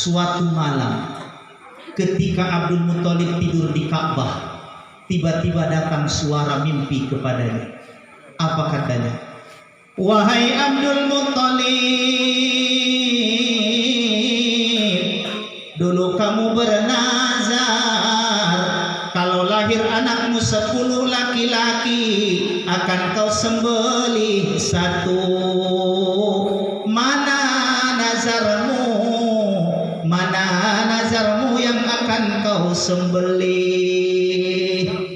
suatu malam ketika Abdul Muthalib tidur di Ka'bah, tiba-tiba datang suara mimpi kepadanya. Apa katanya? Wahai Abdul Muthalib, dulu kamu bernazar kalau lahir anakmu 10 laki-laki akan kau sembelih 1. Mana nazarmu? Mana nazarmu yang akan kau sembelih?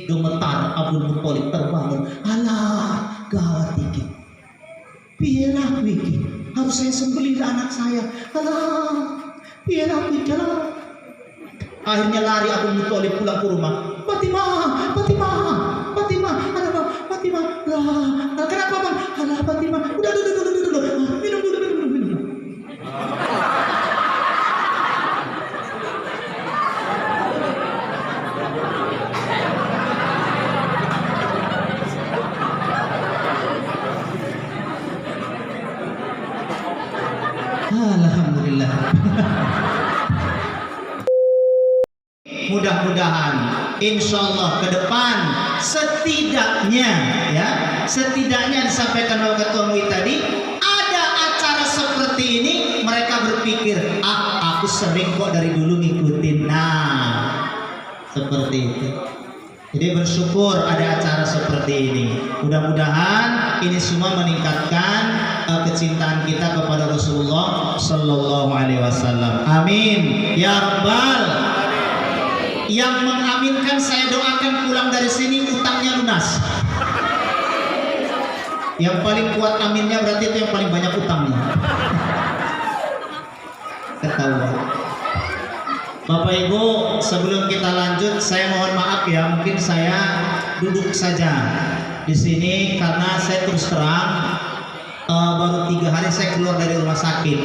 Gemetar Abdul Muthalib terbangun. Alah, gawat iki. Piyelah iki? Harus saya sembelih anak saya. Alah, piyelah iki? Akhirnya lari Abdul Muthalib pulang ke rumah. Fatimah, ada apa? Fatimah, lah, kenapa bang? Alah Fatimah, udah dulu, minum dulu. Alhamdulillah. Mudah-mudahan insyaallah ke depan setidaknya disampaikan oleh Ketua MUI tadi, ada acara seperti ini mereka berpikir, aku sering kok dari dulu ngikutin. Nah, seperti itu. Jadi bersyukur ada acara seperti ini. Mudah-mudahan ini semua meningkatkan kecintaan kita kepada Rasulullah Sallallahu Alaihi Wasallam. Amin ya Rabbal. Yang mengaminkan saya doakan pulang dari sini utangnya lunas. Yang paling kuat aminnya berarti itu yang paling banyak utangnya. Ketahuan. Bapak Ibu, sebelum kita lanjut, saya mohon maaf ya, mungkin saya duduk saja di sini karena saya terus terang baru 3 hari saya keluar dari rumah sakit.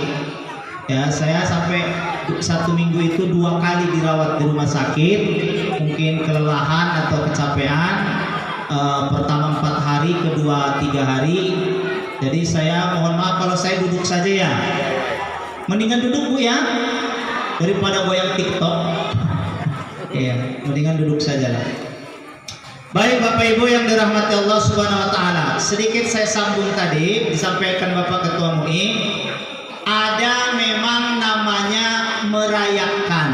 Ya, saya sampai 1 minggu itu 2 kali dirawat di rumah sakit, mungkin kelelahan atau kecapean. Pertama 4 hari, kedua 3 hari. Jadi saya mohon maaf kalau saya duduk saja ya. Mendingan duduk Bu ya, daripada goyang TikTok. Iya, mendingan duduk saja lah. Baik Bapak Ibu yang dirahmati Allah Subhanahu Wa Taala, sedikit saya sambung tadi disampaikan Bapak Ketua MUI. Ada memang namanya merayakan,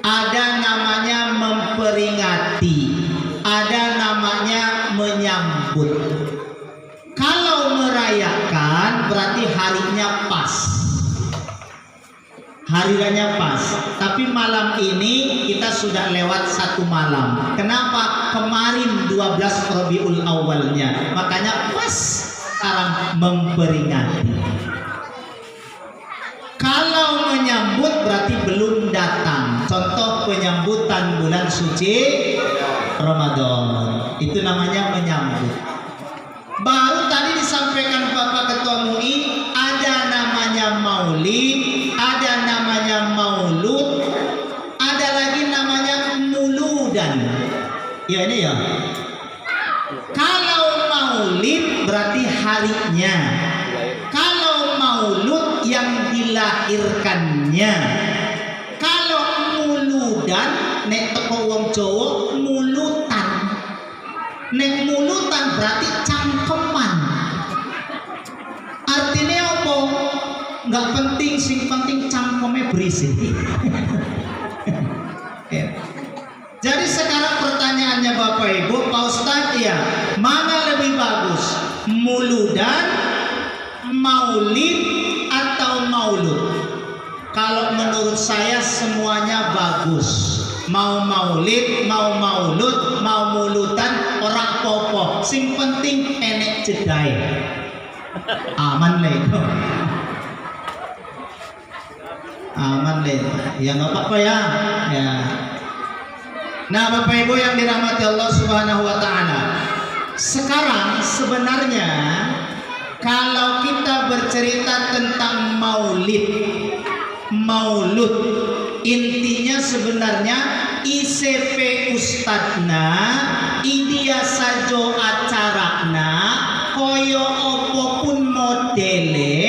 ada namanya memperingati, ada namanya menyambut. Kalau merayakan berarti harinya pas, harinya pas. Tapi malam ini kita sudah lewat 1 malam. Kenapa? Kemarin 12 Rabiul Awalnya, makanya pas sekarang memperingati. Kalau menyambut berarti belum datang. Contoh penyambutan bulan suci Ramadan, itu namanya menyambut. Baru tadi disampaikan Bapak Ketua MUI, ada namanya maulid, ada namanya maulud, ada lagi namanya muludan. Ya ini ya. Kalau maulid berarti harinya. Kalau maulud yang dilahirkannya. Kalau muludan nek teko wong Jawa mulutan. Nek mulutan berarti cangkeman. Artinya apa? Enggak penting, sing penting cangkeme berisi. Ya. Jadi sekarang pertanyaannya Bapak Ibu, Pak Ustadz ya, mana lebih bagus? Muludan, maulid atau maulud? Kalau menurut saya semuanya bagus. Mau maulid, mau maulud, mau mulutan, orang popo. Sing penting enek jedai. Aman leh. Aman leh. Ya nggak apa-apa ya. Ya. Nah Bapak Ibu yang dirahmati Allah Subhanahu Wa Taala. Sekarang sebenarnya kalau kita bercerita tentang maulid, maulud, intinya sebenarnya ICP Ustadna, idia sajo acarana, koyo opopun modele,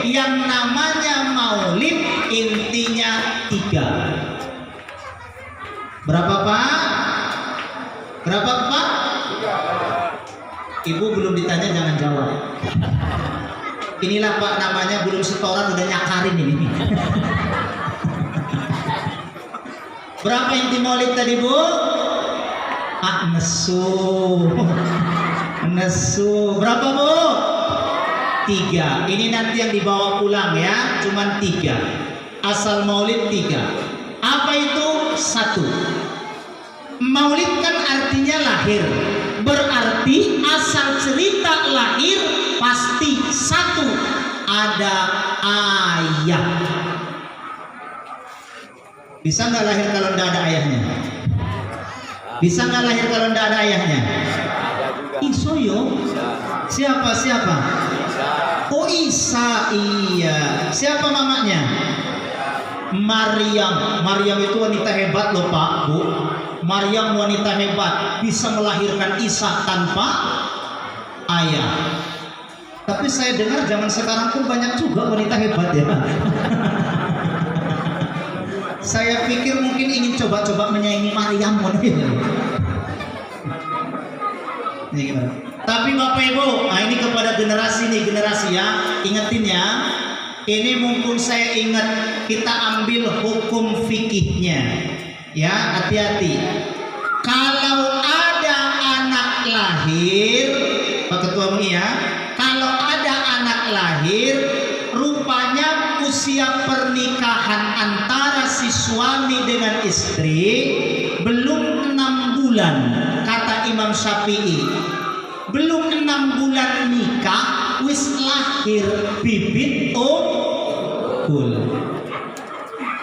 yang namanya maulid intinya Ibu belum ditanya jangan jawab. Inilah Pak namanya belum setoran udah nyakarin ini. Berapa inti maulid tadi Bu? Nesu. Berapa Bu? 3. Ini nanti yang dibawa pulang ya, cuman 3. Asal maulid 3. Apa itu? 1. Maulid kan artinya lahir. Berarti asal cerita lahir pasti 1 ada ayah. Bisa nggak lahir kalau nggak ada ayahnya? Bisa nggak lahir kalau nggak ada ayahnya? Isoyo. Siapa? Oh Isa. Iya. Siapa mamanya? Maryam. Maryam itu wanita hebat loh Pak Bu. Maryam wanita hebat, bisa melahirkan Isa tanpa ayah. Tapi saya dengar zaman sekarang pun banyak juga wanita hebat ya. Saya pikir mungkin ingin coba-coba menyaingi Maryam. Ini gimana? Tapi Bapak Ibu, nah ini kepada generasi ya, ingetin ya. Ini mumpung saya ingat, kita ambil hukum fikihnya. Ya, hati-hati. Kalau ada anak lahir, Pak Ketua MUI ya, kalau ada anak lahir, rupanya usia pernikahan antara si suami dengan istri belum 6 bulan, kata Imam Syafi'i. Belum 6 bulan nikah, wis lahir bibit unggul.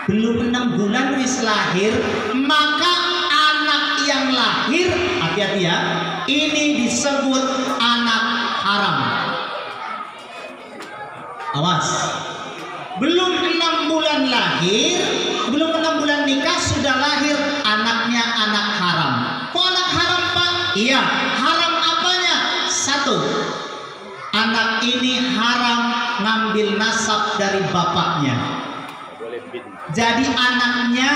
Belum 6 bulan wis lahir, maka anak yang lahir, hati-hati ya, ini disebut anak haram. Awas. Belum 6 bulan lahir, belum 6 bulan nikah sudah lahir, anaknya anak haram. Kok anak haram Pak? Iya, haram apanya? 1, anak ini haram ngambil nasab dari bapaknya. Jadi anaknya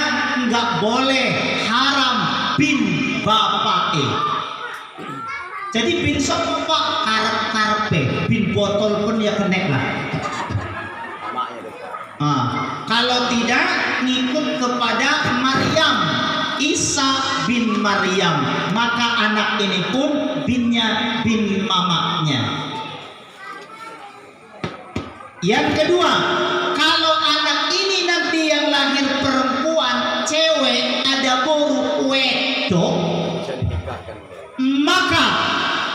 nggak boleh haram bin bapak. Jadi bin sop Pak karep-karepe, bin botol pun ya kenek lah. Kalau tidak ngikut kepada Maryam, Isa bin Maryam, maka anak ini pun binnya bin mamanya. Yang kedua, kalau anak ini nanti yang lahir perempuan, cewek, ada boru wedok, maka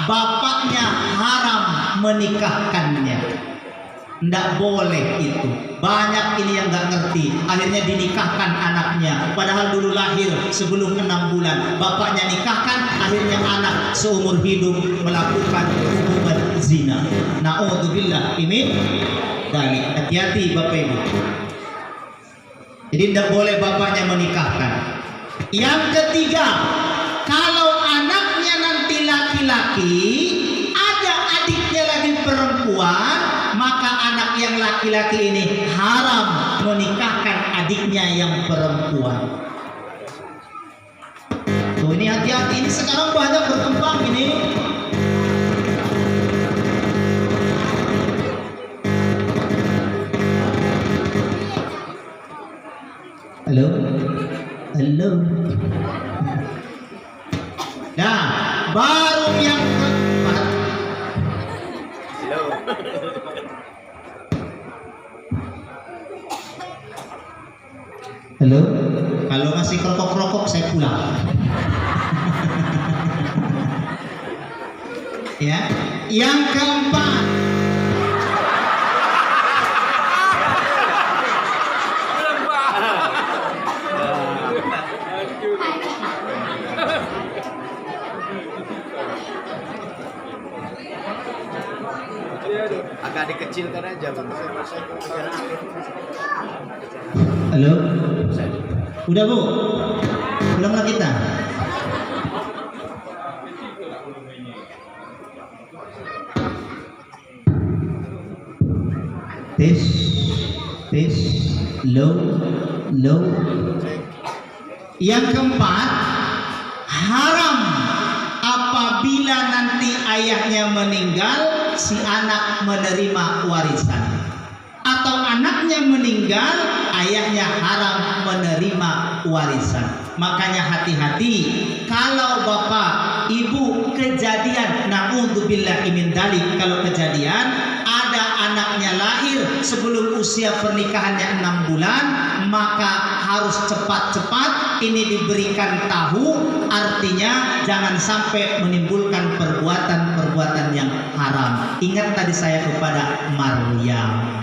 bapaknya haram menikahkannya. Nggak boleh itu. Banyak ini yang nggak ngerti, akhirnya dinikahkan anaknya, padahal dulu lahir sebelum 6 bulan. Bapaknya nikahkan, akhirnya anak seumur hidup melakukan hubungan zina. Na'udzubillah min dzalik. Hati-hati Bapak Ibu. Jadi tidak boleh bapaknya menikahkan. Yang ketiga, kalau anaknya nanti laki-laki, ada adiknya lagi perempuan, maka anak yang laki-laki ini haram menikahkan adiknya yang perempuan. Tuh ini hati-hati, ini sekarang banyak berkembang ini. Halo. Nah, baru yang keempat. Halo. Kalau masih krokok-krokok saya pulang. Ya. Yang keempat. Agak dikecilkan aja Bang. Halo. Udah Bu? Pulanglah kita. Tes, low. Yang keempat, haram apabila apabila nanti ayahnya meninggal, si anak menerima warisan. Atau anaknya meninggal, ayahnya haram menerima warisan. Makanya hati-hati kalau bapak ibu kejadian, na'udzubillahi min dzalik, kalau kejadian ada anaknya lahir sebelum usia pernikahannya 6 bulan, maka harus cepat-cepat ini diberikan tahu, artinya jangan sampai menimbulkan perbuatan-perbuatan yang haram. Ingat tadi saya kepada Maryam.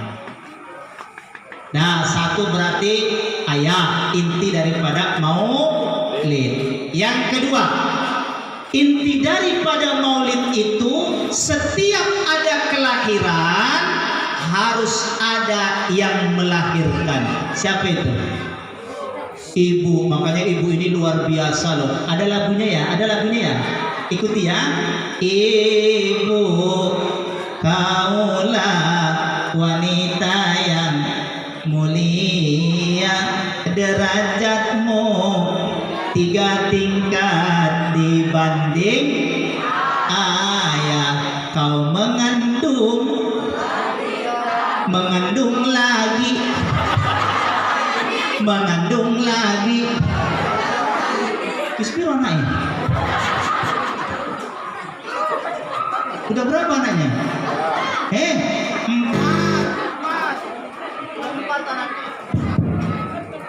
Nah, satu berarti ayah, inti daripada maulid. Yang kedua, inti daripada maulid itu setiap ada kelahiran harus ada yang melahirkan. Siapa itu? Ibu. Makanya ibu ini luar biasa loh. Ada lagunya ya? Ada lagunya ya? Ikuti ya. Ibu, kaulah wanita yang mulia, derajatmu 3 tingkat dibanding ayah. Kau mengandung lagi. Ispiro anaknya? Udah berapa anaknya? 4.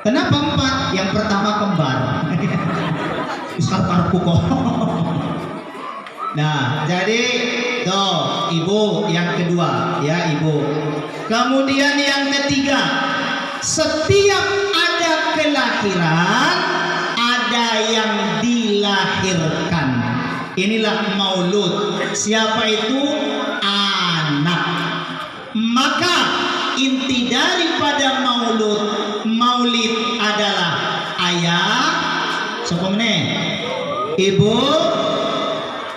Kenapa 4? Yang pertama kembar. Ustaz kok. Nah, jadi tuh ibu yang kedua ya ibu. Kemudian yang ketiga, setiap ada kelahiran ada yang dilahirkan. Inilah maulud. Siapa itu? Anak. Maka inti daripada maulid adalah ayah, ibu,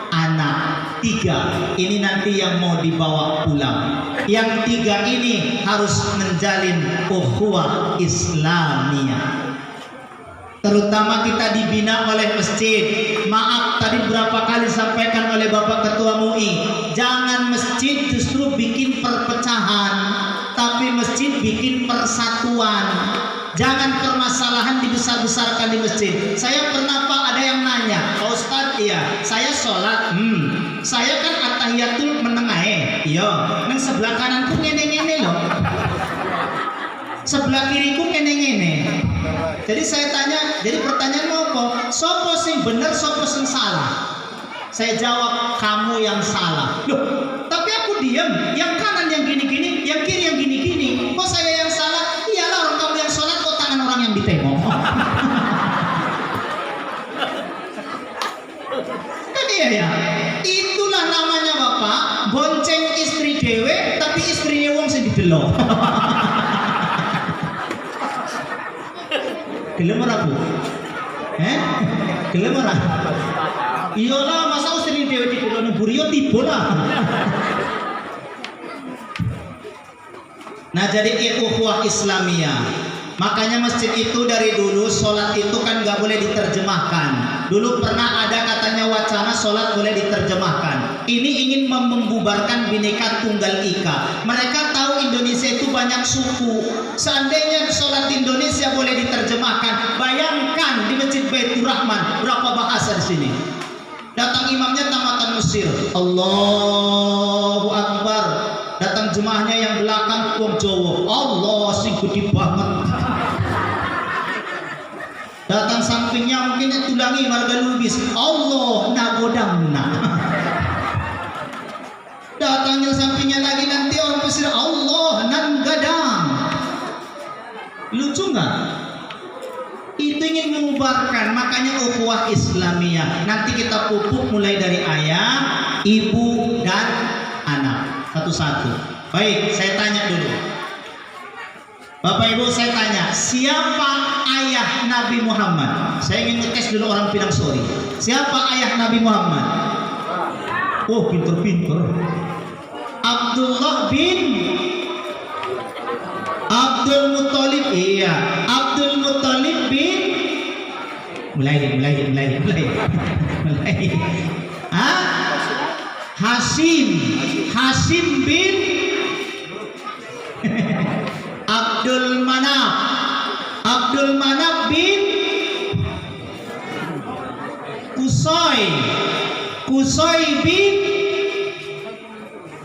anak. 3 ini nanti yang mau dibawa pulang. Yang 3 ini harus menjalin ukhuwah Islamiyah. Terutama kita dibina oleh masjid. Maaf tadi berapa kali sampaikan oleh Bapak Ketua MUI, jangan masjid justru bikin perpecahan, tapi masjid bikin persatuan. Jangan permasalahan dibesar-besarkan di masjid. Saya pernah Pak ada yang nanya, Pak Ustadz, iya saya sholat, saya kan atahiyatul menengah, iya, nang sebelah kananku ngene-ngene loh, sebelah kiriku ngene-ngene. Jadi saya tanya, jadi pertanyaan mau apa? Sopo sing bener, sopo sing salah? Saya jawab, kamu yang salah. Loh, tapi aku diam, yang kanan yang gini-gini, yang kiri yang gini-gini. Kok saya yang salah? Iyalah orang kamu yang sholat, kok tangan orang yang ditengok. Kan iya ya? Itulah namanya Bapak, bonceng istri dewe, tapi istrinya wong sing didelok. Gelem ora Bu? Gelem ora? Iyalah, masa istri dewe didelok buriyo tiba lah. Nah, jadi ukhuwah Islamiyah. Makanya masjid itu dari dulu sholat itu kan nggak boleh diterjemahkan. Dulu pernah ada katanya wacana sholat boleh diterjemahkan. Ini ingin membubarkan Bhinneka Tunggal Ika. Mereka tahu Indonesia itu banyak suku. Seandainya sholat Indonesia boleh diterjemahkan, bayangkan di Masjid Baitur Rahman berapa bahasa di sini. Datang imamnya tamatan Mesir, Allahu Akbar. Datang jemaahnya yang belakang wong Jawa, Allah sing gede banget. Datang sampingnya mungkin tulangi marga lubis, Allah nagodangna. Datangnya sampingnya lagi nanti orang Mesir, Allah nan gadang. Lucu nggak? Itu ingin mengubarkan, makanya ukhuwah Islamiyah. Nanti kita pupuk mulai dari ayah, ibu dan anak satu-satu. Baik, saya tanya dulu. Bapak Ibu, saya tanya, siapa ayah Nabi Muhammad? Saya ingin ngetes dulu orang Pinang Sori. Siapa ayah Nabi Muhammad? Oh, pinter-pinter. Abdullah bin Abdul Muttalib. Iya, Abdul Muttalib bin mulai. Hah? Hasim. Hasim bin Abdul Manaf. Abdul Manaf bin Kusoi. Kusoi bin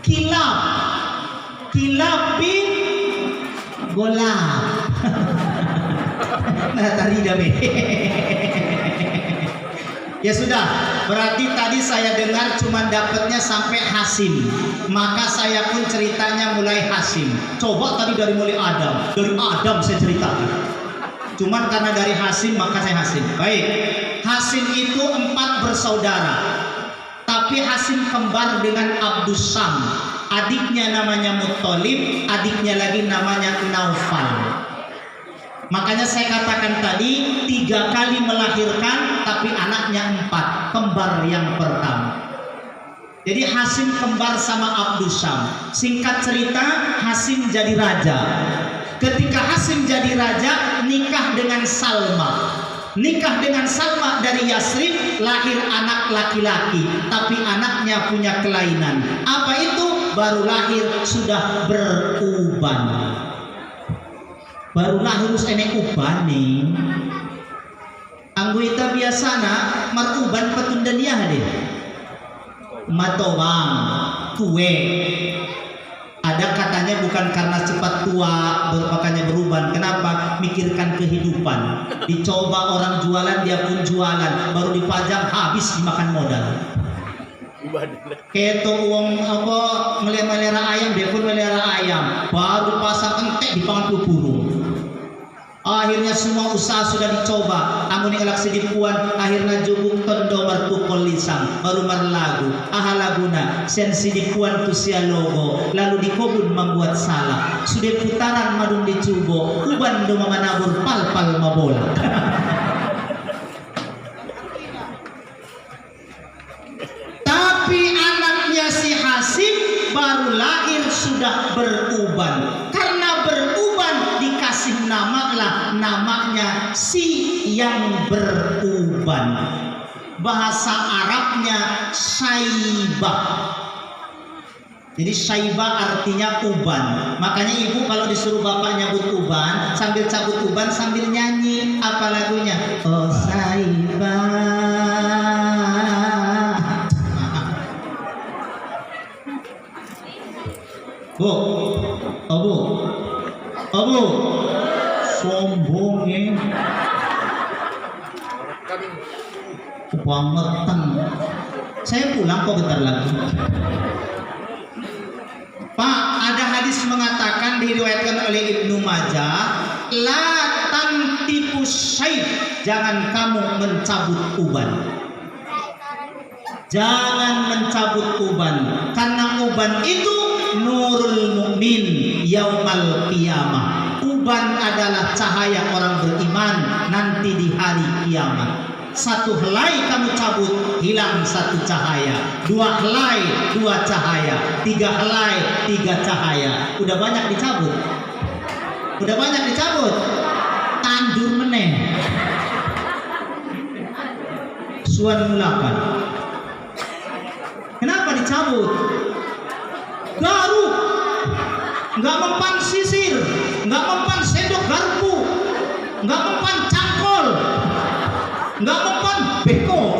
Kilab. Kilab bin Golab. Nah, tadi dame. Ya sudah, berarti tadi saya dengar cuma dapatnya sampai Hasim. Maka saya pun ceritanya mulai Hasim. Coba tadi dari mulai Adam. Dari Adam saya ceritakan. Cuman karena dari Hasim maka saya Hasim. Baik. Hasim itu 4 bersaudara. Tapi Hasim kembar dengan Abdus Sam. Adiknya namanya Muttalib, adiknya lagi namanya Naufal. Makanya saya katakan tadi 3 kali melahirkan tapi anaknya 4, kembar yang pertama. Jadi Hasim kembar sama Abdus Sam. Singkat cerita, Hasim jadi raja. Ketika Hasim jadi raja, nikah dengan Salma. Nikah dengan Salma dari Yasrib, lahir anak laki-laki, tapi anaknya punya kelainan. Apa itu? Baru lahir sudah beruban. Baru lahir harus enek uban nih. Anggota biasana maruban petundania deh. Matowang, kue. Ada katanya bukan karena cepat tua makanya beruban. Kenapa? Mikirkan kehidupan. Dicoba orang jualan, dia pun jualan. Baru dipajang habis dimakan modal. Keto uang apa melihara ayam, dia pun melihara ayam. Baru pasang entek dipangan burung. Akhirnya semua usaha sudah dicoba, amun ngalak sidipuan, akhirnya jubuk tondo martukol lisang, baru marlagu, ahalaguna, sen sidipuan tusia logo, lalu dikobun membuat salah, sudah putaran madun dicubo, uban do manabur pal-pal mabola. Tapi anaknya si Hasim baru lahir sudah beruban. Karena beruban dikasih nama lah, namanya si yang beruban. Bahasa Arabnya Syaibah. Jadi Syaibah artinya uban. Makanya ibu kalau disuruh bapak nyabut uban, sambil cabut uban sambil nyanyi. Apa lagunya? Oh Syaibah. Bu, Abu, sombongnya, kebangetan. Saya pulang kok bentar lagi. Pak, ada hadis mengatakan diriwayatkan oleh Ibnu Majah, la tantipus syaib, jangan kamu mencabut uban. Jangan mencabut uban, karena uban itu nurul mukmin yaumal qiyamah. Uban adalah cahaya orang beriman nanti di hari kiamat. Satu helai kamu cabut, hilang satu cahaya. 2 helai, 2 cahaya. 3 helai, 3 cahaya. Udah banyak dicabut. Udah banyak dicabut. Tandur meneh. Suan mulakan. Kenapa dicabut? Garuk, nggak mempan sisir, nggak mempan sendok garpu, nggak mempan cangkol, nggak mempan beko.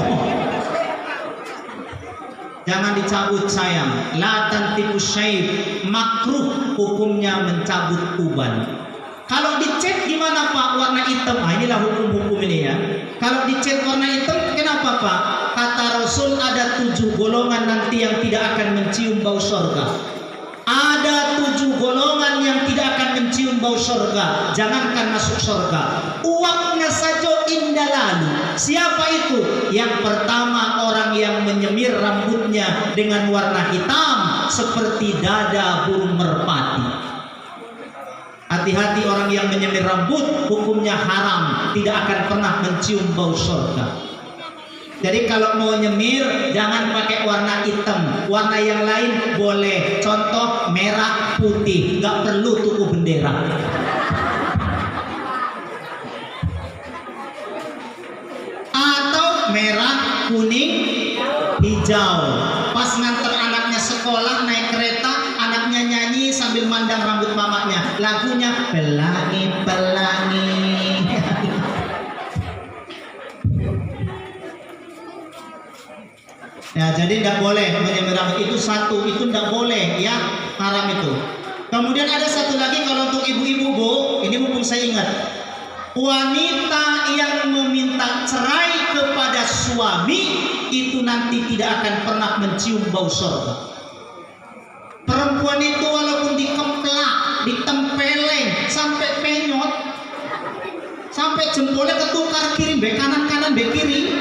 Jangan dicabut sayang. La tantiku syaib, makruh hukumnya mencabut uban. Kalau dicat gimana Pak? Warna hitam. Nah, inilah hukum-hukum ini ya. Kalau dicat warna hitam, kenapa Pak? Kata Rasul ada 7 golongan nanti yang tidak akan mencium bau surga. Ada 7 golongan yang tidak akan mencium bau surga. Jangankan masuk surga, uangnya saja indah lalu. Siapa itu? Yang pertama orang yang menyemir rambutnya dengan warna hitam seperti dada burung merpati. Hati-hati orang yang menyemir rambut, hukumnya haram, tidak akan pernah mencium bau surga. Jadi kalau mau nyemir jangan pakai warna hitam, warna yang lain boleh. Contoh merah putih, nggak perlu tuku bendera. Atau merah kuning hijau. hijau. Pas nganter anaknya sekolah naik kereta, anaknya nyanyi sambil mandang rambut mamanya. Lagunya pelangi-pelangi. Ya, jadi tidak boleh menyembelih rambut itu satu, itu tidak boleh ya, haram itu. Kemudian ada satu lagi kalau untuk ibu-ibu Bu, ini mumpung saya ingat. Wanita yang meminta cerai kepada suami itu nanti tidak akan pernah mencium bau surga. Perempuan itu walaupun dikemplak, ditempeleng sampai penyot, sampai jempolnya ketukar kiri, be kanan be kiri,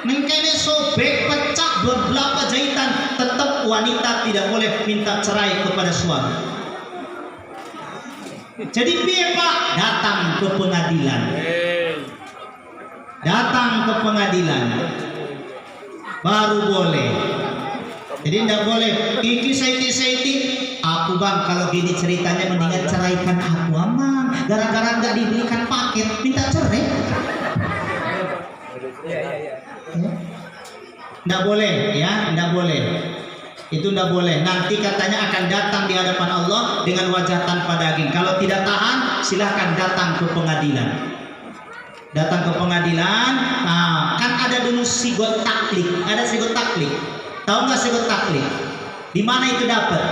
nengkene sobek, pecah beberapa jahitan, tetap wanita tidak boleh minta cerai kepada suami. Jadi piye Pak? Datang ke pengadilan. Datang ke pengadilan. Baru boleh. Jadi tidak boleh. Iki saiti. Aku Bang, kalau gini ceritanya mendingan ceraikan aku Amang. Gara-gara nggak dibelikan paket, minta cerai. Tidak boleh ya, tidak boleh. Itu tidak boleh. Nanti katanya akan datang di hadapan Allah dengan wajah tanpa daging. Kalau tidak tahan, silahkan datang ke pengadilan. Datang ke pengadilan. Nah, kan ada dulu sigot taklik. Ada sigot taklik. Tahu nggak sigot taklik? Di mana itu dapat?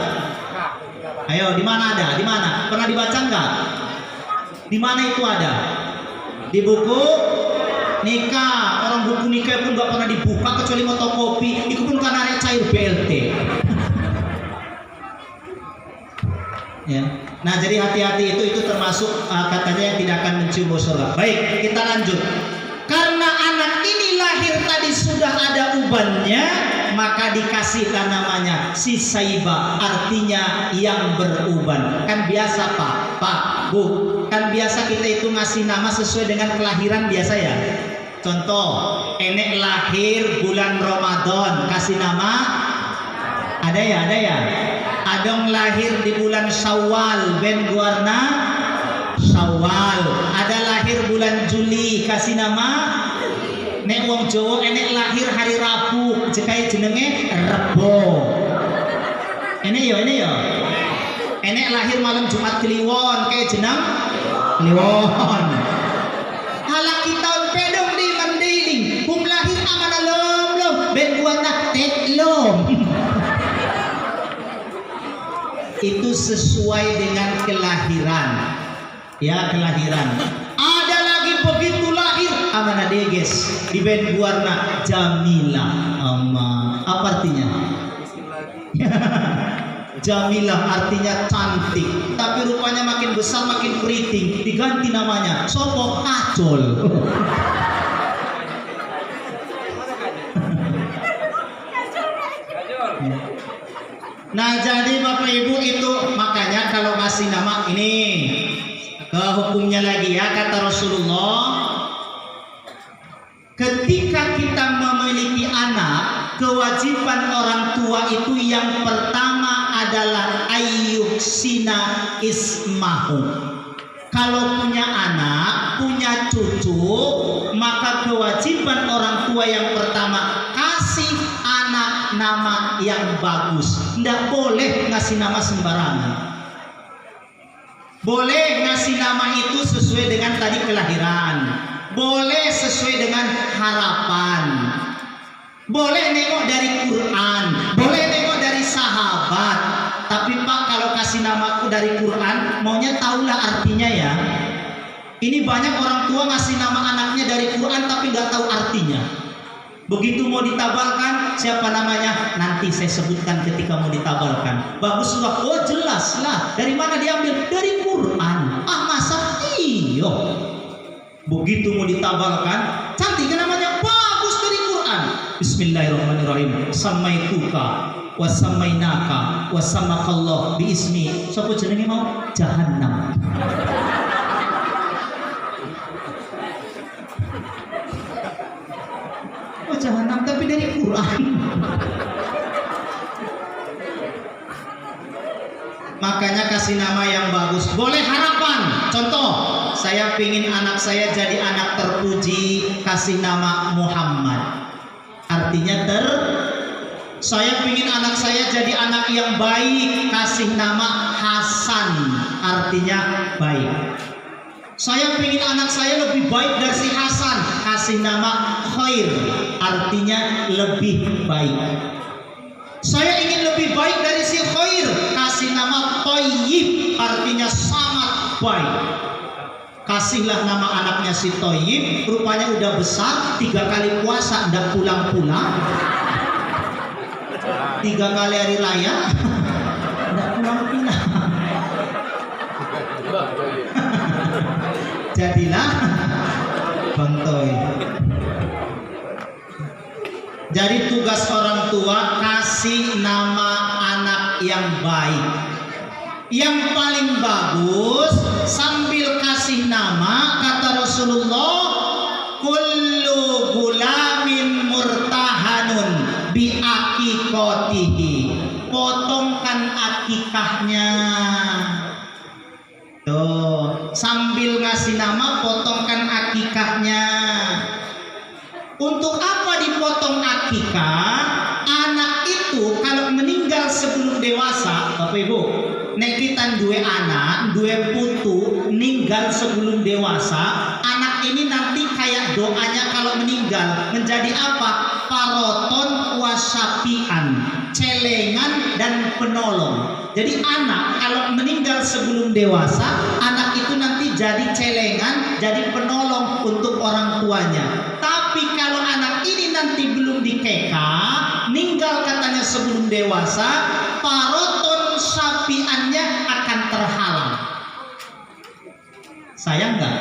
Ayo, di mana ada? Di mana? Pernah dibaca nggak? Di mana itu ada? Di buku nikah. Orang buku nikah pun nggak pernah dibuka kecuali fotokopi. Itu pun karena ada cair BLT. Ya. Nah, jadi hati-hati itu termasuk katanya yang tidak akan mencium bau surga. Baik, kita lanjut. Karena anak ini lahir tadi sudah ada ubannya, maka dikasihkan namanya si Saiba, artinya yang beruban. Kan biasa Pak, Bu, kan biasa kita itu ngasih nama sesuai dengan kelahiran biasa ya. Contoh, enek lahir bulan Ramadan, kasih nama ada ya. Adong lahir di bulan Syawal, ben guarna Syawal. Ada lahir bulan Juli, kasih nama. Nek wong Jawa enek lahir hari Rabu, cekai jenenge Rebo. Ini yo. Enek lahir malam Jumat Kliwon, kayak jeneng Kliwon. Halak kita pedong di mandailing, kum lahir amana lom, ben guarna tetlom. Itu sesuai dengan kelahiran. Ya, kelahiran. Ada lagi begitu lahir amana deges di ben warna Jamila. Apa artinya? Jamila artinya cantik, tapi rupanya makin besar makin keriting, diganti namanya sopo Acol. Nah, jadi Bapak Ibu itu makanya kalau ngasih nama ini ke hukumnya lagi ya, kata Rasulullah, ketika kita memiliki anak, kewajiban orang tua itu yang pertama adalah ayyuhsina ismahu. Kalau punya anak, punya cucu, maka kewajiban orang tua yang pertama kasih anak nama yang bagus. Tidak boleh ngasih nama sembarangan. Boleh ngasih nama itu sesuai dengan tadi kelahiran. Boleh sesuai dengan harapan. Boleh nengok dari Quran. Boleh nengok dari sahabat. Tapi Pak, kalau kasih namaku dari Quran, maunya tahulah artinya ya. Ini banyak orang tua ngasih nama anaknya dari Quran tapi nggak tahu artinya. Begitu mau ditabalkan, siapa namanya? Nanti saya sebutkan ketika mau ditabalkan. Bagus lah, oh jelas lah. Dari mana diambil? Dari Quran. Ah masa iyo. Begitu mau ditabalkan, cantik kan namanya? Bagus dari Quran. Bismillahirrahmanirrahim. Samaituka wa samainaka wa samakallah bi ismi. Sapa jenenge mau? Jahannam. Jahannam tapi dari Quran. Makanya kasih nama yang bagus. Boleh harapan. Contoh, saya pingin anak saya jadi anak terpuji, kasih nama Muhammad. Artinya Saya ingin anak saya jadi anak yang baik, kasih nama Hasan, artinya baik. Saya ingin anak saya lebih baik dari si Hasan, kasih nama Khair, artinya lebih baik. Saya ingin lebih baik dari si Khair, kasih nama Thayyib, artinya sangat baik. Kasihlah nama anaknya si Thayyib, rupanya udah besar, 3 kali puasa ndak pulang-pulang, 3 kali hari raya ndak pulang-pulang. Jadilah Bang Toy. Jadi tugas orang tua kasih nama anak yang baik. Yang paling bagus sambil kasih nama, kata Rasulullah, kullu gulamin murtahanun bi aqiqatihi. Potongkan akikahnya. Tuh, sambil ngasih nama potongkan akikahnya. Untuk apa dipotong akikah? Anak itu kalau meninggal sebelum dewasa, Bapak Ibu, nek kita duwe anak, duwe putu meninggal sebelum dewasa, anak ini nanti kayak doanya kalau meninggal menjadi apa? Paroton wasapian, celengan dan penolong. Jadi anak kalau meninggal sebelum dewasa, anak itu nanti jadi celengan, jadi penolong untuk orang tuanya. Tapi kalau anak ini nanti belum dikeka, meninggal katanya sebelum dewasa, paroton sapiannya akan terhalang. Sayang nggak?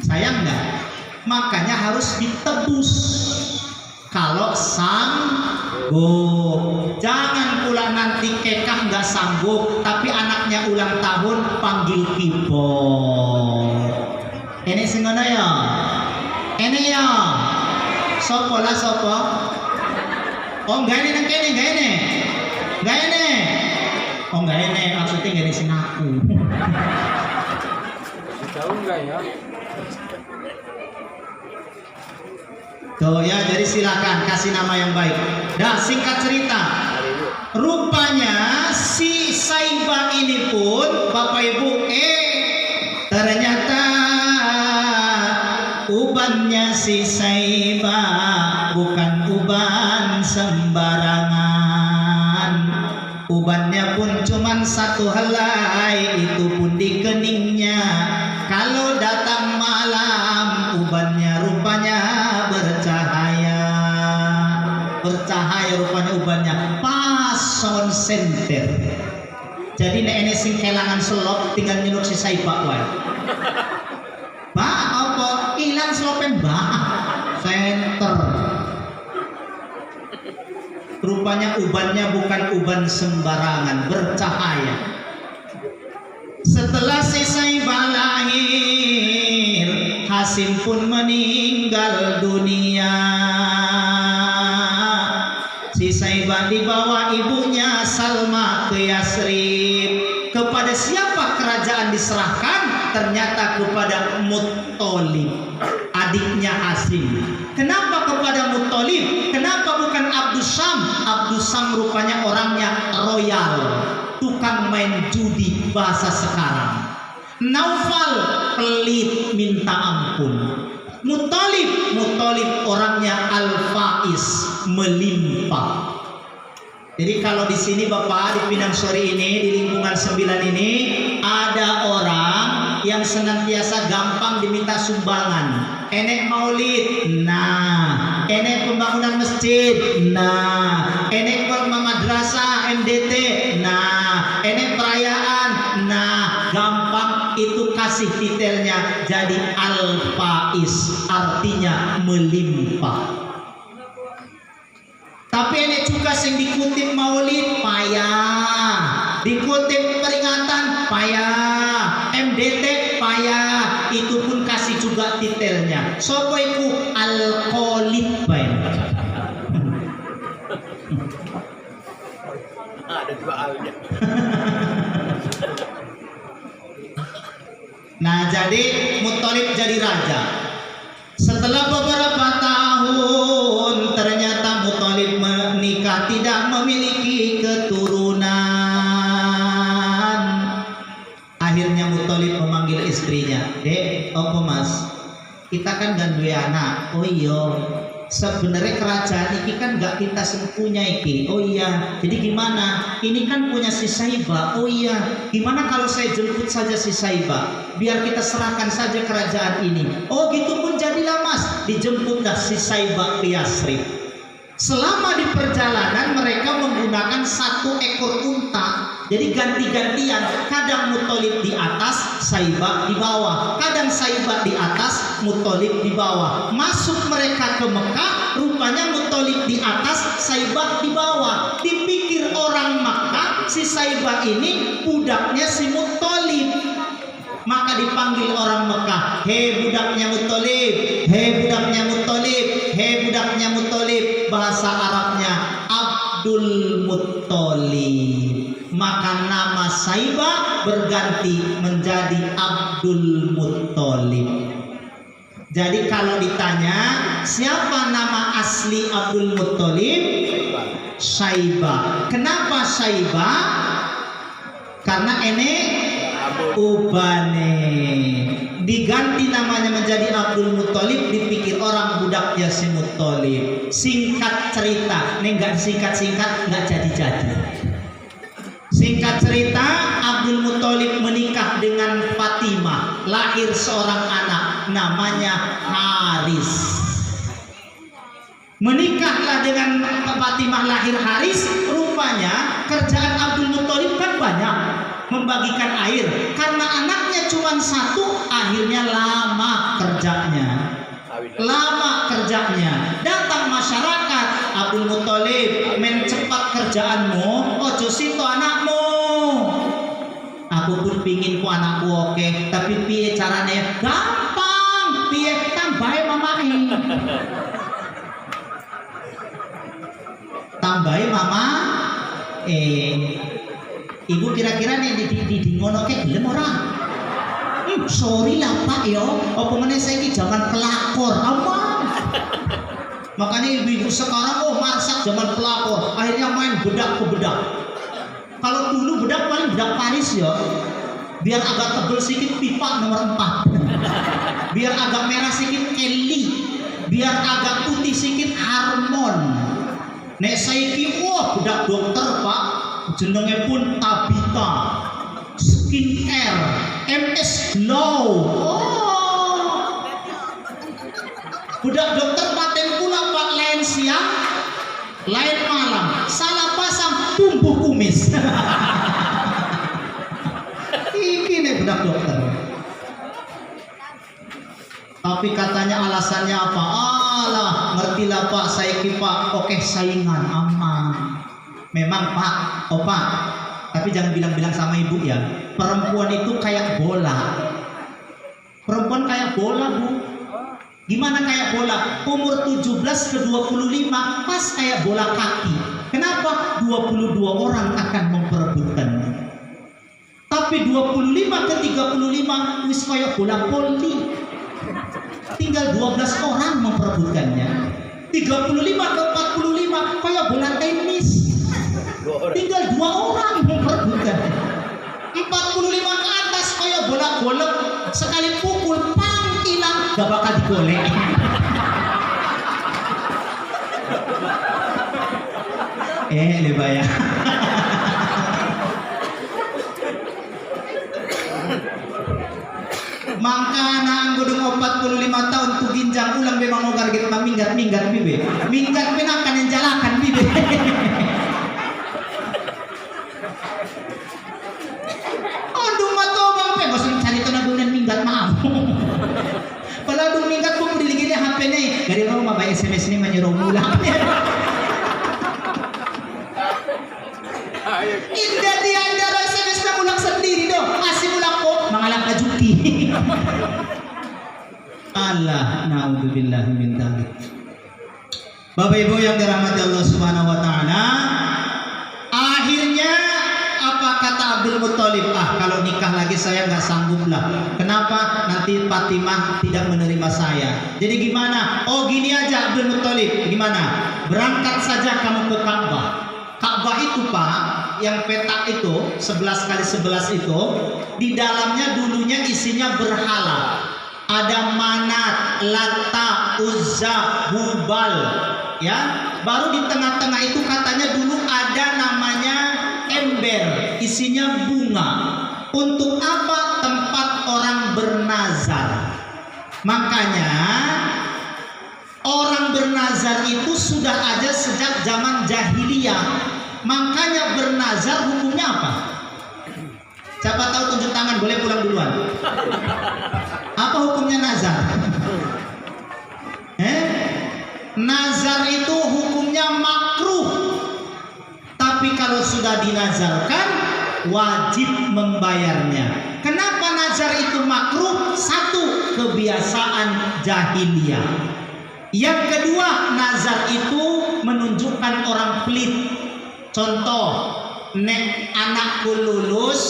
Sayang nggak? Makanya harus ditebus. Kalau sanggup, jangan pula nanti kekah nggak sanggup, tapi anaknya ulang tahun panggil keyboard. Ini sengono ya, ini ya, sopo lah sopo. Oh nggak ini nang kene, nggak ini, nggak ini. Oh nggak ini, maksudnya nggak ini sing aku. Tahu nggak ya? Tuh ya, jadi silakan kasih nama yang baik. Dah, singkat cerita, rupanya si Saibah ini pun Bapak Ibu, ternyata ubannya si Saibah bukan uban sembarangan. Ubannya pun cuman 1 helai, itu pun di keningnya. Kalau datang malam, ubannya rupanya bercahaya rupanya ubannya pas sound center. Jadi nek ene sing kelangan selop tinggal nyeluk si Saibah wae. Ba apa ilang selopen ba center. Rupanya ubannya bukan uban sembarangan, bercahaya. Setelah si Saibah lahir, Hasim pun meninggal dunia. Si Saibah dibawa ibunya Salma ke Yasrib. Kepada siapa kerajaan diserahkan? Ternyata kepada Muttalib, adiknya Hasim. Kenapa kepada Muttalib? Kenapa bukan Abdus Syam? Abdus Syam rupanya orangnya royal, tukang main judi bahasa sekarang. Naufal pelit minta ampun. Muttalib orangnya al-faiz, melimpah. Jadi kalau di sini Bapak di Pinang Sori ini, di lingkungan 9 ini ada orang yang senantiasa gampang diminta sumbangan. Enek maulid, nah, enek pembangunan masjid, nah, enek madrasah MDT, nah, enek perayaan, nah, gampang itu kasih titelnya jadi al-faiz, artinya melimpah. Tapi ini juga sing dikutip maulid payah, dikutip peringatan payah, MDT payah, itu pun kasih juga titelnya. Sopo iku alkoholik bae. Ada dua alnya. Nah, jadi Muttalib jadi raja. Setelah beberapa tahun ternyata Muttalib menikah tidak memiliki keturunan. Akhirnya Muthalib memanggil istrinya, "Dek, opo Mas? Kita kan gak duwe anak." "Oh iya, sebenarnya kerajaan ini kan gak kita sempunya iki." "Oh iya, jadi gimana? Ini kan punya si Saibah." "Oh iya, gimana kalau saya jemput saja si Saibah? Biar kita serahkan saja kerajaan ini." "Oh gitu pun jadilah Mas." Dijemputlah si Saibah ke Yasrib. Selama di perjalanan mereka menggunakan 1 ekor unta. Jadi ganti-gantian, kadang Muthalib di atas, Saibah di bawah. Kadang Saibah di atas, Muthalib di bawah. Masuk mereka ke Mekah, rupanya Muthalib di atas, Saibah di bawah. Dipikir orang Mekah, si Saibah ini budaknya si Muthalib. Maka dipanggil orang Mekah, "Hei budaknya Muthalib, hei budaknya Muthalib, hei budaknya Muthalib." Bahasa Arabnya Abdul Muthalib. Maka nama Saibah berganti menjadi Abdul Muthalib. Jadi kalau ditanya siapa nama asli Abdul Muthalib? Saibah. Kenapa Saibah? Karena ini ubane. Diganti namanya menjadi Abdul Muthalib, dipikir orang budaknya si Muthalib. Singkat cerita, ini enggak singkat-singkat, enggak jadi-jadi. Singkat cerita, Abdul Muthalib menikah dengan Fatimah, lahir seorang anak namanya Haris. Menikahlah dengan Fatimah, lahir Haris. Rupanya kerjaan Abdul Muthalib kan banyak, membagikan air. Karena anaknya cuma 1, akhirnya lama kerjanya. Datang masyarakat, "Abdul Muthalib, men cepat kerjaanmu, ojo sito anakmu." "Aku pun pingin ku anakku oke, tapi piye carane?" "Gampang, piye tambahin mamae." Tambahin mama, ibu kira-kira nih di ngono ke gelem ora? Sorry lah Pak yo, apa meneh saiki zaman pelakor, aman. Makanya ibu-ibu sekarang masak zaman pelakor, akhirnya main bedak ke bedak. Kalau dulu bedak paling bedak Paris ya, biar agak tebel sedikit pipa nomor 4, biar agak merah sedikit Kelly, biar agak putih sedikit Harmon. Nek saiki bedak dokter Pak, jenenge pun Tabita, skincare, MS Glow. Budak dokter paten pula Pak, lain siang, lain malam, salah pasang tumbuh kumis. Iki nih budak dokter. Tapi katanya alasannya apa? Alah, ngertilah Pak, saya Pak, oke saingan aman. Memang Pak, Pak. Tapi jangan bilang-bilang sama ibu ya. Perempuan itu kayak bola. Perempuan kayak bola, Bu. Gimana kayak bola? Umur 17 ke 25 pas kayak bola kaki. Kenapa? 22 orang akan memperebutkannya. Tapi 25 ke 35 wis kayak bola voli. Tinggal 12 orang memperebutkannya. 35 ke 45 kayak bola tenis. Tinggal 2 orang memperebutkan. 45 ke atas kayak bola golek, sekali pukul pang hilang, gak bakal digolek. Lebay ya. Mangkana anggodong 45 tahun tu ginjang ulang memang ogar gitu minggat bibe. Minggat penakan yang jalakan bibe. Aduh matobang pe bosan cari tenagunan minggat mau. Kalau minggat pun diligin HP nih. Dari rumah bay SMS ini menyuruh ulang. Indah dia ada SMS na ulang sendiri dong. Asih ulang ko mangalang kajuki. Allah, naudzubillah min dzalik. Bapak Ibu yang dirahmati Allah Subhanahu wa taala, akhirnya apa kata Abdul Muthalib? Kalau nikah lagi saya nggak sanggup lah. Kenapa? Nanti Fatimah tidak menerima saya. Jadi gimana? Oh gini aja Abdul Muthalib, gimana? Berangkat saja kamu ke Ka'bah. Ka'bah itu Pak, yang petak itu 11 kali 11 itu, di dalamnya dulunya isinya berhala. Ada Manat, Lata, Uzza, Hubal, ya. Baru di tengah-tengah itu katanya dulu ada namanya ember, isinya bunga. Untuk apa? Tempat orang bernazar. Makanya orang bernazar itu sudah ada sejak zaman jahiliyah. Makanya bernazar hukumnya apa? Siapa tahu tunjuk tangan, boleh pulang duluan. Apa hukumnya nazar? Nazar itu hukumnya makruh. Tapi kalau sudah dinazarkan wajib membayarnya. Kenapa nazar itu makruh? Satu, kebiasaan jahiliyah. Yang kedua, nazar itu menunjukkan orang pelit. Contoh, nek anakku lulus,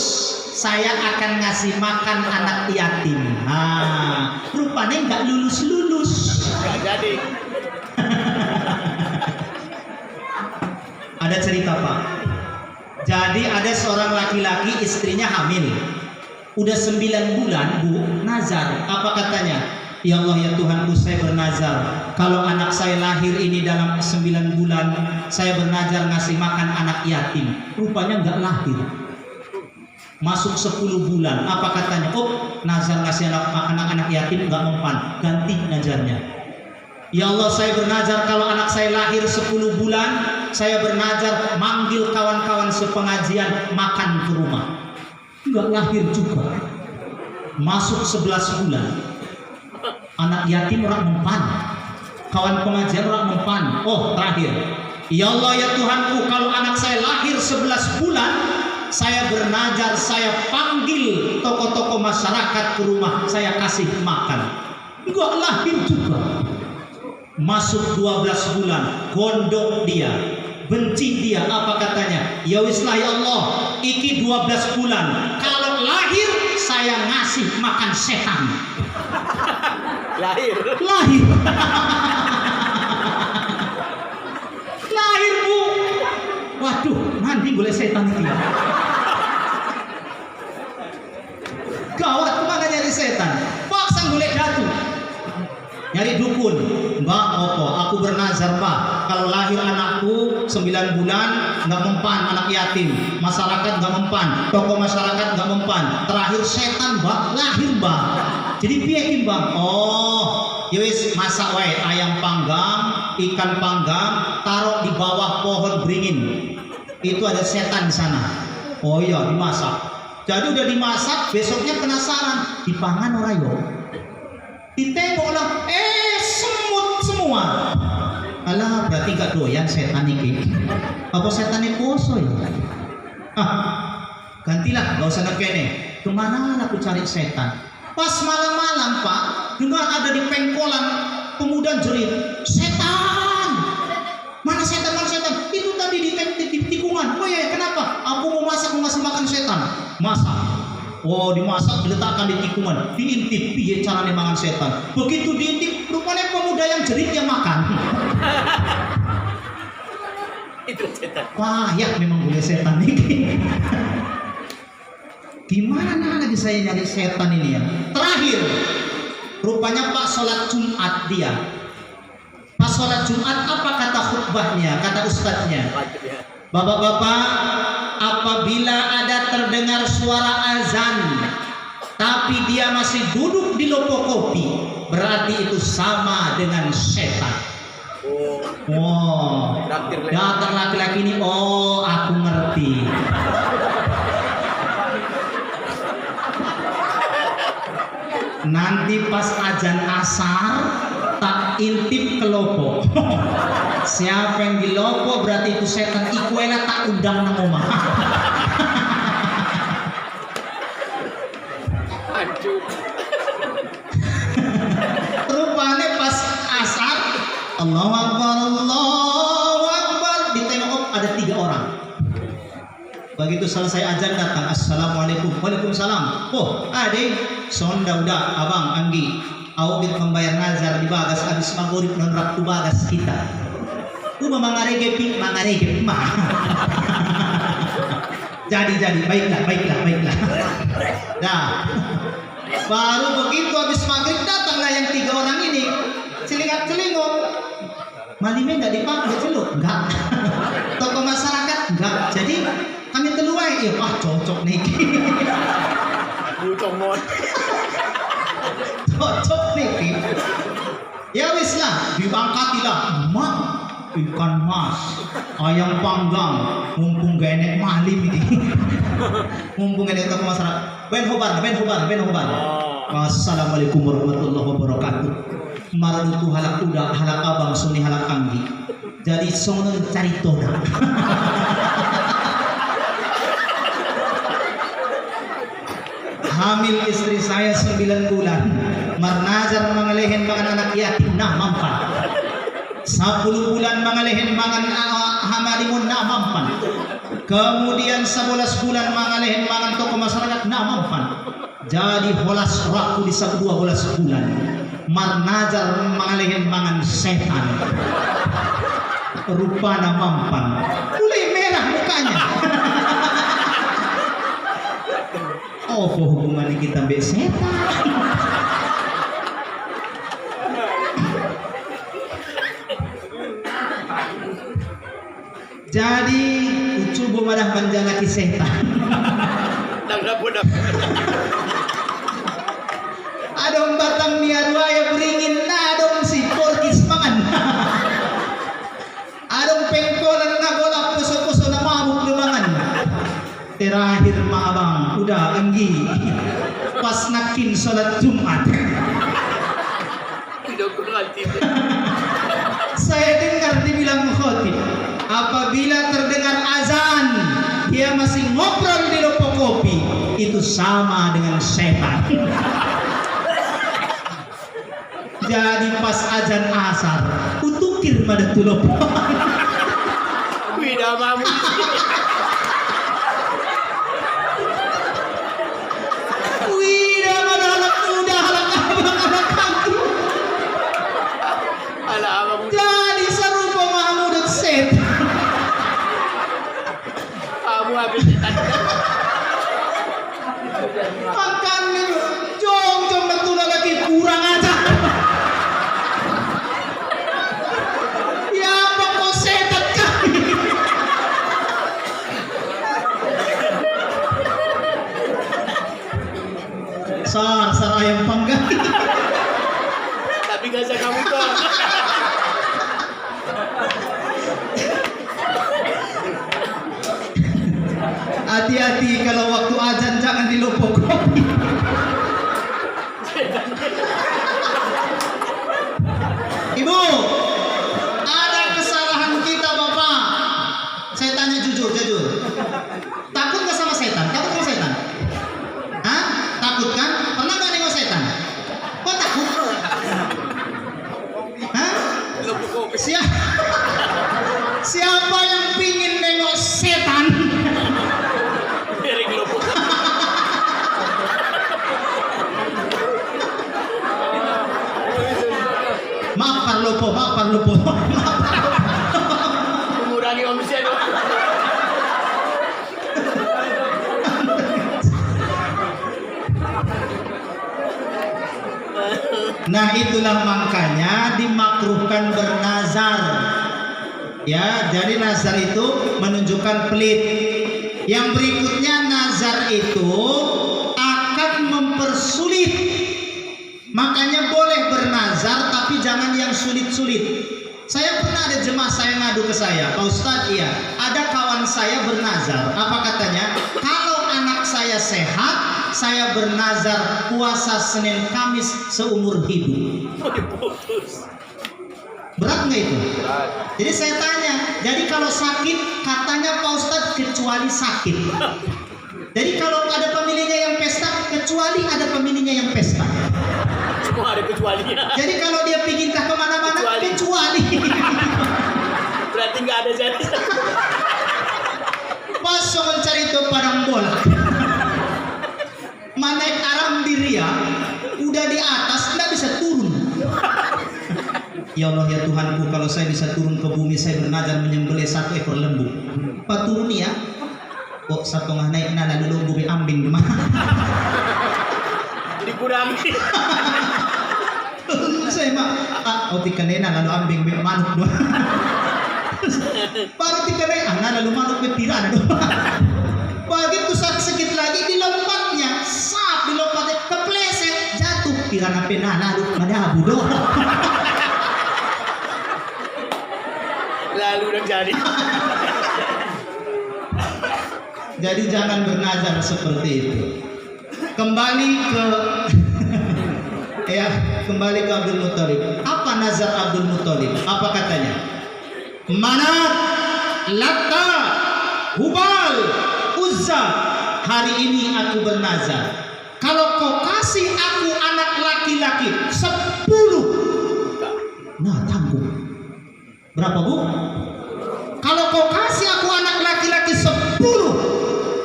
saya akan ngasih makan anak yatim. Rupanya nggak lulus-lulus. Nggak jadi. Ada cerita Pak. Jadi ada seorang laki-laki, istrinya hamil. Udah 9 bulan Bu, nazar. Apa katanya? Ya Allah ya Tuhanku, saya bernazar, kalau anak saya lahir ini dalam 9 bulan, saya bernazar ngasih makan anak yatim. Rupanya nggak lahir. Masuk 10 bulan. Apa katanya? Oh, nazar ngasih anak yatim nggak mempan. Ganti nazarnya. Ya Allah, saya bernazar kalau anak saya lahir 10 bulan, saya bernazar manggil kawan-kawan sepengajian makan ke rumah. Nggak lahir juga. Masuk 11 bulan. Anak yatim orang mempan, kawan pengajian orang mempan. Oh, terakhir, ya Allah ya Tuhanku, kalau anak saya lahir 11 bulan, saya bernazar, saya panggil tokoh-tokoh masyarakat ke rumah, saya kasih makan. Enggak lahir juga. Masuk 12 bulan, gondok dia, benci dia. Apa katanya? Ya wislah ya Allah, iki 12 bulan, kalau lahir saya ngasih makan setan. Lahir. Lahir Bu. Waduh, nanti boleh setan itu. Gawat, kemana nyari setan? Paksa boleh datu. Nyari dukun. Mbak, opo, aku bernazar Mbak, kalau lahir anakku 9 bulan nggak mempan, anak yatim, masyarakat nggak mempan, tokoh masyarakat nggak mempan, terakhir setan Mbak, lahir Mbak. Jadi piye Mbak? Oh, yowis masak wae ayam panggang, ikan panggang, taruh di bawah pohon beringin. Itu ada setan di sana. Oh iya, dimasak. Jadi udah dimasak, besoknya penasaran, dipangan ora yo. Ditengok lah, semut semua. Alah, berarti gak doyan setan ini. Apa setan ini poso ya? Gantilah, gak usah nekene. Kemana aku cari setan? Pas malam-malam Pak, dengar ada di pengkolan pemuda jerit, setan! Mana setan? Mana setan? Itu tadi di tikungan. Oh ya, kenapa? Aku mau masak, mau ngasih makan setan. Masak. Oh, dimasak, diletakkan di tikungan, diintip, piye caranya makan setan. Begitu diintip, rupanya pemuda yang jerit yang makan. Itu setan. Wah, ya memang boleh setan ini. Gimana lagi saya nyari setan ini ya? Terakhir, rupanya Pak sholat Jumat dia. Pas sholat Jumat apa kata khutbahnya, kata ustadznya? Bapak-bapak, apabila ada terdengar suara azan tapi dia masih duduk di lopo kopi, berarti itu sama dengan setan. Oh, datang laki-laki ini, oh aku ngerti. Nanti pas azan asar tak intip ke lopo. Siapa yang di lopo berarti itu setan. Ikuela tak undang nang omah. Aduh. Rupanya pas asar, Allahu Akbar, ditengok ada 3 orang. Begitu selesai azan datang, assalamualaikum, waalaikumsalam. Oh, adik, sonda udah, abang, Anggi, audit membayar nazar di bagas habis maghrib non raktu bagas kita. Mangarege mah. Jadi, baiklah. Nah, baru begitu habis maghrib datanglah yang 3 orang ini. Celingak-celinguk. Malimnya nggak dipakai celuk? Enggak. Tokoh masyarakat? Enggak. Jadi kami keluar, ya wah cocok nih. Cocok nih. Ya wis lah, dibangkatilah. Mak, ikan mas, ayam panggang, mumpung gak enek malim ini. Mumpung enek tokoh masyarakat. Ben hobar. Assalamualaikum warahmatullahi wabarakatuh. Maradutu halak uda, halak abang, suni halak anggi. Jadi sono cari toda. Hamil istri saya 9 bulan. Marnajar mangalehin mangan anak yatim nah mampan. 10 bulan mangalehin mangan hamalimun nah mampan. Kemudian 11 bulan mangalehin mangan tokoh masyarakat nah mampan. Jadi holas raku di 12 bulan. Marnajar mangalehin mangan setan. Rupana mampan. Mulai merah mukanya. Oh, hubungan kita mbak setan. Jadi ucubo madah manjalaki setan. Adong batang niadwa ya beringin na adong si porkis mangan. Adong pengkolan na golak puso-puso na mabuk lumangan. Terakhir maabang udah enggi pas nakin sholat Jumat. Saya dengar dibilang khotib, apabila terdengar azan dia masih ngobrol di lopo kopi, itu sama dengan setan. Jadi pas azan asar utukir pada tulopo. Wida mamu. Jadi serupa Mahmud set. Kamu habis setan. Makan nih, jom betul lagi kurang aja. Ya pokok setan kami. Sar ayam panggang. Tapi gak usah kamu kok. Hati-hati kalau waktu azan jangan dilopok kopi. Ibu, ada kesalahan kita Bapak. Saya tanya jujur. Takut gak sama setan? Hah? Takut kan? Pernah gak nengok setan? Kok takut? Hah? Siapa yang pingin nengok setan? Maaf parlopo. Mengurangi omset. Nah itulah makanya dimakruhkan bernazar. Ya, jadi nazar itu menunjukkan pelit. Yang berikutnya nazar itu akan mempersulit. Makanya boleh bernazar tapi jangan yang sulit-sulit. Saya pernah ada jemaah saya ngadu ke saya, Pak Ustadz, iya, ada kawan saya bernazar. Apa katanya? Kalau anak saya sehat, saya bernazar puasa Senin Kamis seumur hidup. Berat nggak itu? Jadi saya tanya, jadi kalau sakit katanya Pak Ustadz kecuali sakit. Jadi kalau ada pemilihnya yang pesta, kecuali ada pemilihnya yang pesta. Semua ada kecualinya. Jadi kalau dia pingin kemana-mana, kecuali. Berarti nggak ada jadi. Pas mencari itu padang bola. Manaik aram diria, udah di atas nggak bisa turun. Ya Allah ya Tuhanku, kalau saya bisa turun ke bumi, saya bernazar menyembelih 1 ekor lembu. Pak turun ya. kok satu naik nana dulu bubi ambing mah. Dikurangi. Saya mah tikan nena lalu ambing be manuk dua. Baru tikan nena lalu manuk be piran dua. Begitu sedikit lagi dilompatnya, dilompatnya kepleset jatuh piran apa nana lalu madabu doang. Lalu udah jadi. Jadi jangan bernazar seperti itu. Kembali ke kembali ke Abdul Muthalib. Apa nazar Abdul Muthalib? Apa katanya? Manat, Latta, Hubal, Uzza, hari ini aku bernazar. Kalau kau kasih aku anak laki-laki 10. Nah, tanggung. Berapa, Bu? Kalau kau kasih aku anak laki-laki 10,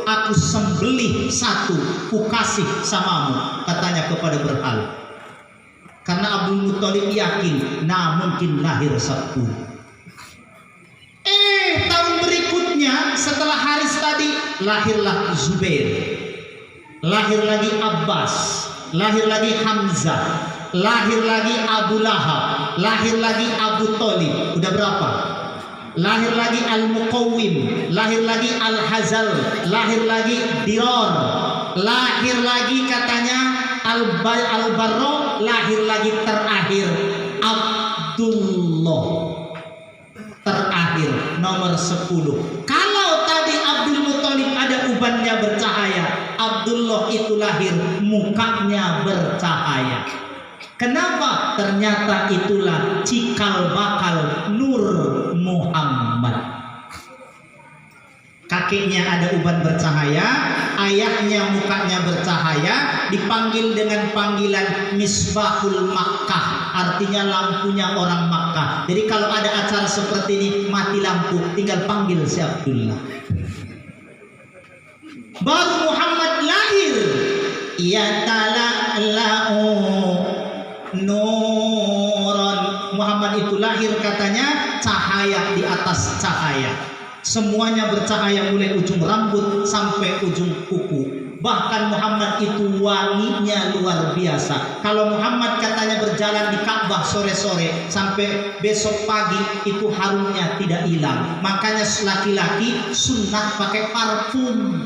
aku sembelih 1, ku kasih samamu, katanya kepada berhala. Karena Abdul Muthalib yakin, nah mungkin lahir 10. Tahun berikutnya setelah Haris tadi, lahirlah Zubair, lahir lagi Abbas, lahir lagi Hamzah, lahir lagi Abu Lahab, lahir lagi Abu Thalib. Udah berapa? Lahir lagi Al-Muqawwim, lahir lagi Al-Hazal, lahir lagi Dirar, lahir lagi katanya Al-Barra, lahir lagi terakhir Abdullah, terakhir nomor 10. Kalau tadi Abdul Muthalib ada ubannya bercahaya, Abdullah itu lahir mukanya bercahaya. Kenapa? Ternyata itulah cikal bakal Nur Muhammad. Kakeknya ada uban bercahaya, ayahnya mukanya bercahaya, dipanggil dengan panggilan Misbahul Makkah, artinya lampunya orang Makkah. Jadi kalau ada acara seperti ini mati lampu, tinggal panggil si Abdullah. Baru Muhammad lahir, ya tala'la'u nuron. Muhammad itu lahir katanya cahaya di atas cahaya. Semuanya bercahaya mulai ujung rambut sampai ujung kuku. Bahkan Muhammad itu wanginya luar biasa. Kalau Muhammad katanya berjalan di Ka'bah sore-sore sampai besok pagi itu harumnya tidak hilang. Makanya laki-laki sunnah pakai parfum.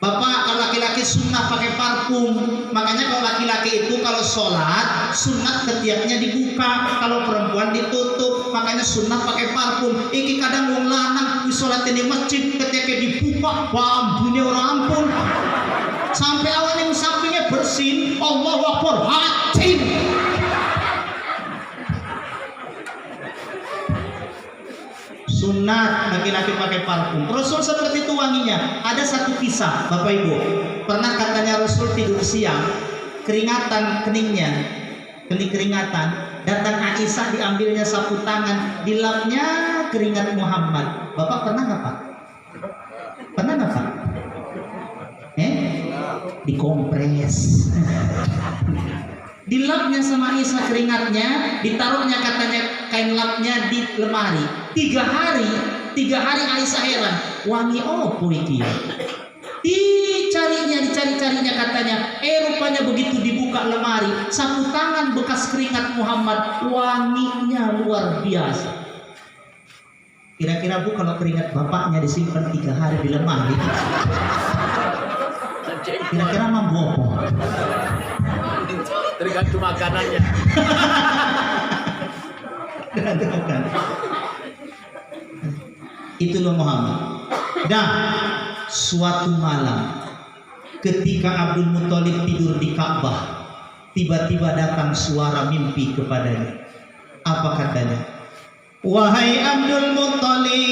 Bapak, kalau laki-laki sunnah pakai parfum. Makanya kalau laki-laki itu kalau sholat sunnah ketiaknya dibuka, kalau perempuan ditutup. Makanya sunnah pakai parfum. Iki kadang wong lanang di sholat di masjid ketiaknya dibuka, bambunya orang ampun. Sampai awalnya sampingnya bersin, Allahu Akbar, hacin. Sunat laki-laki pakai parfum. Rasul seperti itu wanginya. Ada satu kisah, Bapak Ibu. Pernah katanya Rasul tidur siang, keringatan keningnya, keringatan. Datang Aisyah, diambilnya sapu tangan, dilapnya keringat Muhammad. Bapak pernah nggak Pak? Pernah nggak Pak? Dikompres. Dilapnya sama Aisyah keringatnya, ditaruhnya katanya kain lapnya di lemari. 3 hari Aisyah heran, wangi opo iki? Dicari-carinya katanya, rupanya begitu dibuka lemari, sapu tangan bekas keringat Muhammad, wanginya luar biasa. Kira-kira Bu, kalau keringat bapaknya disimpan 3 hari di lemari, kira-kira mampu opo? Tergantung makanannya. Itu loh Muhammad. Dan suatu malam ketika Abdul Muthalib tidur di Ka'bah, tiba-tiba datang suara mimpi kepadanya. Apa katanya? Wahai Abdul Muthalib,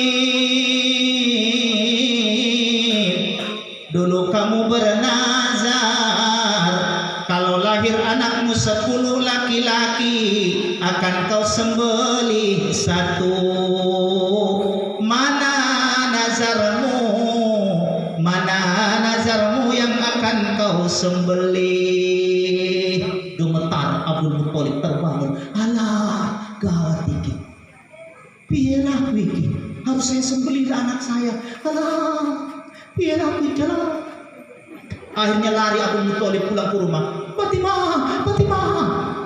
dulu kamu bernazar, kalau lahir anakmu 10 laki-laki akan kau sembelih 1. Mana nazarmu yang akan kau sembelih? Gemetar Abdul Muthalib terbangun. Alah, gawat iki. Piye lah iki? Harus harus saya sembelih anak saya. Alah, biar aku jalan. Akhirnya lari Abu Muthalib pulang ke rumah. Fatimah, Fatimah,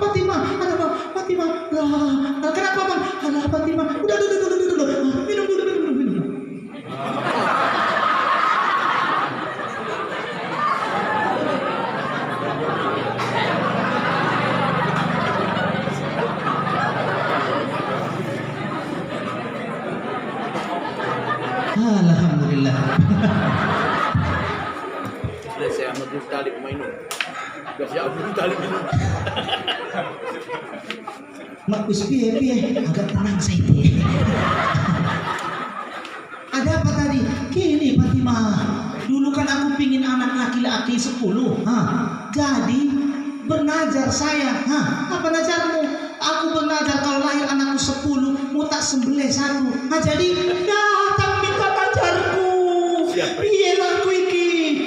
Fatimah, ada apa? Fatimah, lah, kenapa bang? Alah Fatimah, udah dulu, minum dulu. Alhamdulillah. Sudah saya Abu Talib minum. Sudah saya Abu Talib minum. Mak piye agak tenang saya ini. Ada apa tadi? Gini Fatimah, dulu kan aku pingin anak laki-laki 10. Jadi bernajar saya. Apa najarmu? Aku bernajar kalau lahir anakku 10, mau tak sembelih 1. Jadi datang minta najarku. Iya aku iki.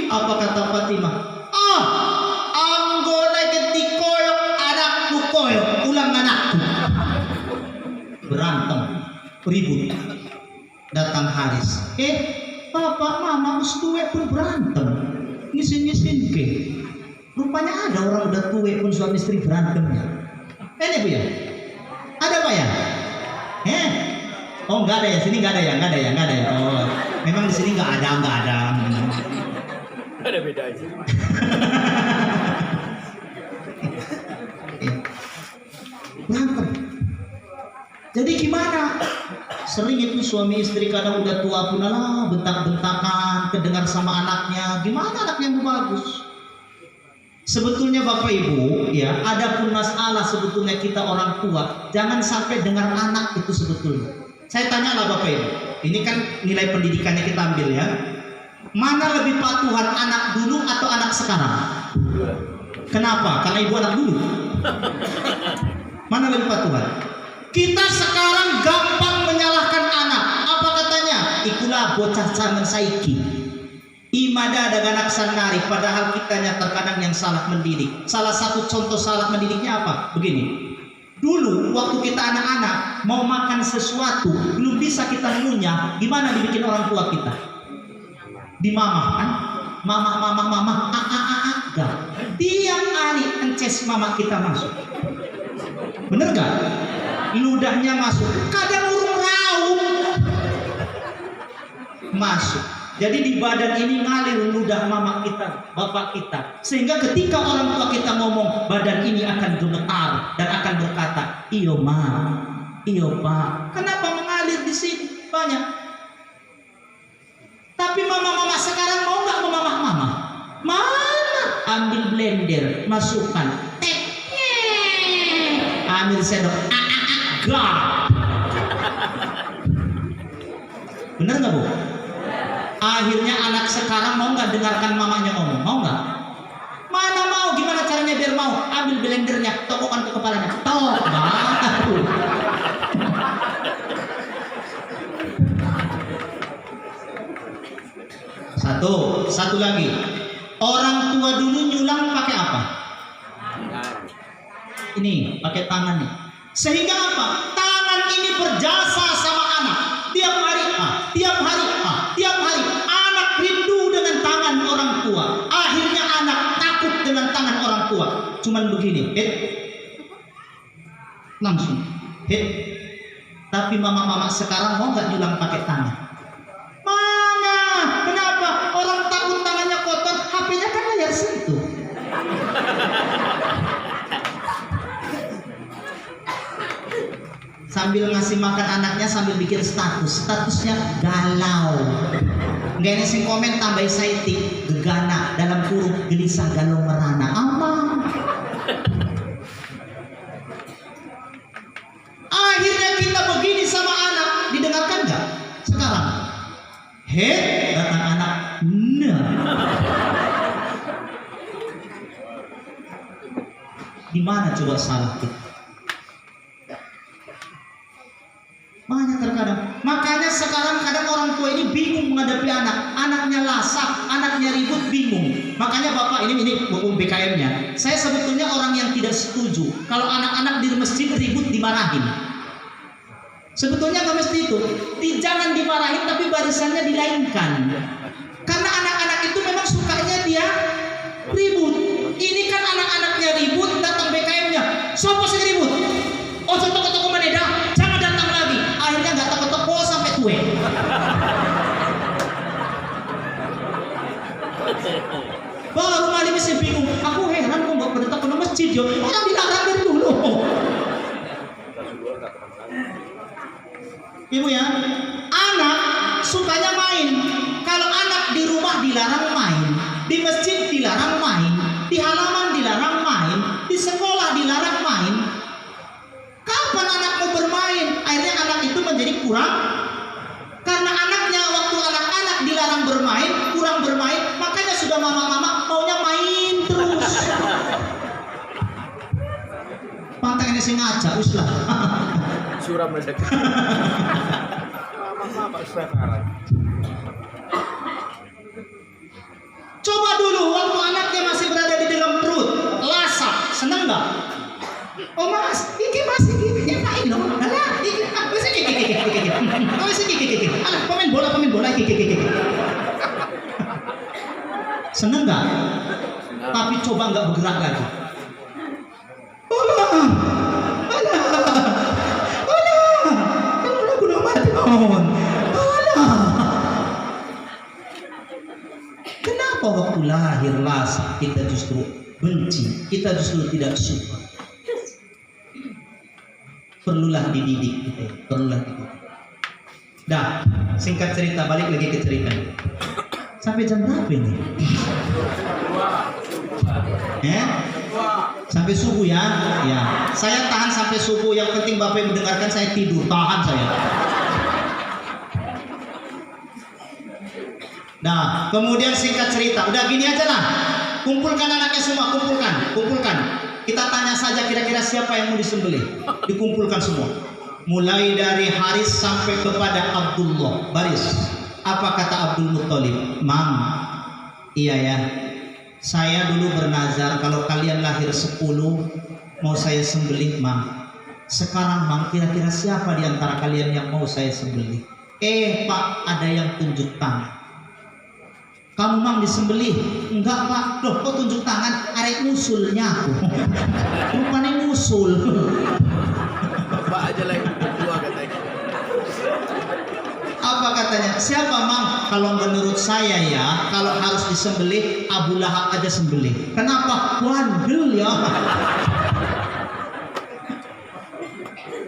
Apa kata Fatimah? Anggone ketikoyok anakku koyok, ulang anakku. Berantem, ribut. Datang Haris. Papa, mama, setuwe pun berantem. Ngisin-ngisin ke. Rupanya ada orang udah tuwe pun suami istri berantemnya. Ini Bu ya? Ada Pak ya? Oh enggak ada ya, sini enggak ada ya. Oh, memang di sini enggak ada. Ada beda aja. Berantem. Jadi gimana? Sering itu suami istri kadang udah tua pun lah bentak-bentakan, kedengar sama anaknya. Gimana anaknya mau bagus? Sebetulnya Bapak Ibu ya, ada pun masalah sebetulnya kita orang tua, jangan sampai dengar anak itu sebetulnya. Saya tanyalah Bapak Ibu, ini kan nilai pendidikannya kita ambil ya. Mana lebih patuhan, anak dulu atau anak sekarang? Kenapa? Karena ibu anak dulu. Mana lebih patuhan? Kita sekarang gampang menyalahkan anak. Apa katanya? Ikulah bocah zaman saiki. Imada ada ganak sanari. Padahal kitanya terkadang yang salah mendidik. Salah satu contoh salah mendidiknya apa? Begini. Dulu waktu kita anak-anak mau makan sesuatu belum bisa kita ngunyah. Gimana dibikin orang tua kita? Di mama kan? Mama. Gak. Tiap hari ences mama kita masuk. Bener gak? Ludahnya masuk. Kadang urung raung masuk. Jadi di badan ini ngalir ludah mama kita, bapak kita. Sehingga ketika orang tua kita ngomong, badan ini akan gemetar dan akan berkata, iyo ma, iyo pak. Kenapa mengalir di sini? Banyak. Tapi mama-mama sekarang mau nggak ke mama-mama? Mana? Ambil blender, masukkan. Ambil sendok. Gak. Bener nggak Bu? Akhirnya anak sekarang mau nggak dengarkan mamanya ngomong? Mau nggak? Mana mau? Gimana caranya biar mau? Ambil blendernya, tokokan ke kepalanya. Tok. Satu lagi. Orang tua dulu nyulang pakai apa? Ini pakai tangan nih. Sehingga apa? Tangan ini berjasa sama anak. Tiap hari. Anak rindu dengan tangan orang tua. Akhirnya anak takut dengan tangan orang tua. Cuman begini. Langsung. Tapi mama-mama sekarang mau nggak nyulang pakai tangan? Mana? Kenapa? Orang takut tangannya kotor. HP-nya kan layar sentuh. Sambil ngasih makan anaknya sambil bikin statusnya galau. Nggak ini sing komen tambah saiti gegana dalam kurung gelisah galau merana. Aman. Akhirnya kita begini sama anak, didengarkan nggak? Sekarang, datang anak, nah. Di mana coba salah kita? Makanya terkadang, makanya sekarang kadang orang tua ini bingung menghadapi anak, anaknya lasak, anaknya ribut, bingung. Makanya Bapak ini buku BKM-nya. Saya sebetulnya orang yang tidak setuju kalau anak-anak di masjid ribut dimarahin. Sebetulnya nggak mesti itu. Jangan dimarahin tapi barisannya dilainkan. Karena anak-anak itu memang sukanya dia ribut. Ini kan anak-anaknya ribut, datang BKM-nya. Sopo sih ribut? Oh, toko-toko maneda, jangan datang lagi. Akhirnya nggak toko-toko sampai tue. Baru kali ini saya bingung. Aku heran kok nggak pada takut masjid yo. Orang dilarang dari dulu. Ibu ya, anak sukanya main. Kalau anak di rumah dilarang main, di masjid dilarang main, di halaman dilarang main, di sekolah dilarang main. Kapan anak mau bermain? Akhirnya anak itu menjadi kurang. Karena anaknya waktu anak-anak dilarang bermain, kurang bermain, makanya sudah mama-mama maunya main terus. Pantai ini sing ngajak wis lah. Suram aja. Mama sekarang. Coba dulu waktu anaknya masih berada di dalam perut, lasak, seneng nggak? Oh mas, iki mas, iki main loh. Alah, iki, wes iki. Oh wes iki. Alah, pemain bola iki. Seneng nggak? Tapi coba nggak bergerak lagi. Alah, aku udah mati on. Alah. Kenapa waktu lahir lasak kita justru benci, kita justru tidak suka? Perlulah dididik kita, perlulah dididik. Dah, singkat cerita, balik lagi ke cerita. Sampai jam berapa ini? Sampai subuh ya? Ya. Saya tahan sampai subuh. Yang penting Bapak mendengarkan saya tidur, tahan saya. Nah, kemudian singkat cerita, udah gini aja lah. Kumpulkan anaknya semua, kumpulkan. Kita tanya saja kira-kira siapa yang mau disembelih. Dikumpulkan semua. Mulai dari Haris sampai kepada Abdullah. Baris. Apa kata Abdul Muttalib? Mam, iya ya. Saya dulu bernazar kalau kalian lahir 10 mau saya sembelih, Mam. Sekarang Mam, kira-kira siapa di antara kalian yang mau saya sembelih? Pak, ada yang tunjuk tangan. Kamu Mam disembelih? Enggak Pak. Loh, kok tunjuk tangan? Arek ngusulnya aku. Rupanya ngusul. Pak aja lagi berdua katanya. Apa katanya? Siapa Mam? Kalau menurut saya ya, kalau harus disembelih Abu Lahab aja sembelih. Kenapa? Bandel ya.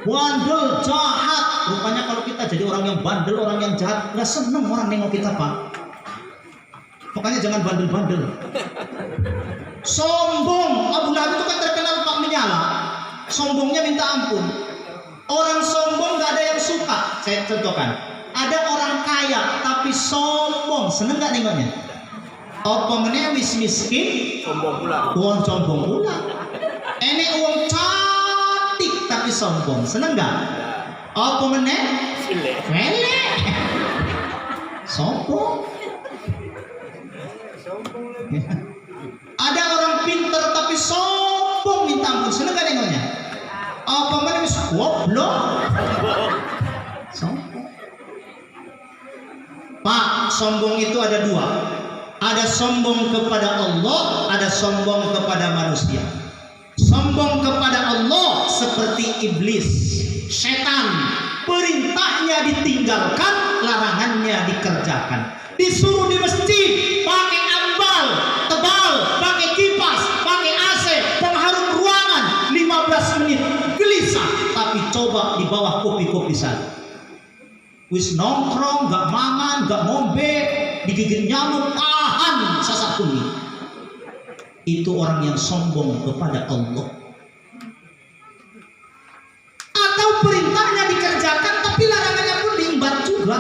Bandel, jahat. Rupanya kalau kita jadi orang yang bandel, orang yang jahat, nggak seneng orang nengok kita Pak. Makanya jangan bandel-bandel. Sombong. Abu Lahab itu kan terkenal Pak menyala. Sombongnya minta ampun. Orang sombong gak ada yang suka. Saya contohkan. Ada orang kaya tapi sombong. Seneng gak nengoknya? Apa meneh wis miskin? Sombong pula. Uang sombong pula. Ini uang cantik tapi sombong. Seneng gak? Apa meneh? Wele. Sombong. Ada orang pinter tapi sombong minta ampun. Seneng gak nengoknya? Apa mana wis goblok? Sombong. Pak, sombong itu ada dua. Ada sombong kepada Allah, ada sombong kepada manusia. Sombong kepada Allah seperti iblis, setan. Perintahnya ditinggalkan, larangannya dikerjakan. Disuruh di masjid pakai ambal tebal, pakai kipas, pakai AC, pengharum ruangan 15 menit gelisah. Tapi coba di bawah kopi-kopi sana, wis nongkrong, gak mangan, gak ngombe, digigit nyamuk, tahan sasak kuning. Itu orang yang sombong kepada Allah. Atau perintahnya dikerjakan tapi larangannya pun diembat juga.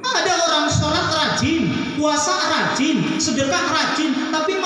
Ada orang sholat rajin, puasa rajin, sedekah rajin, tapi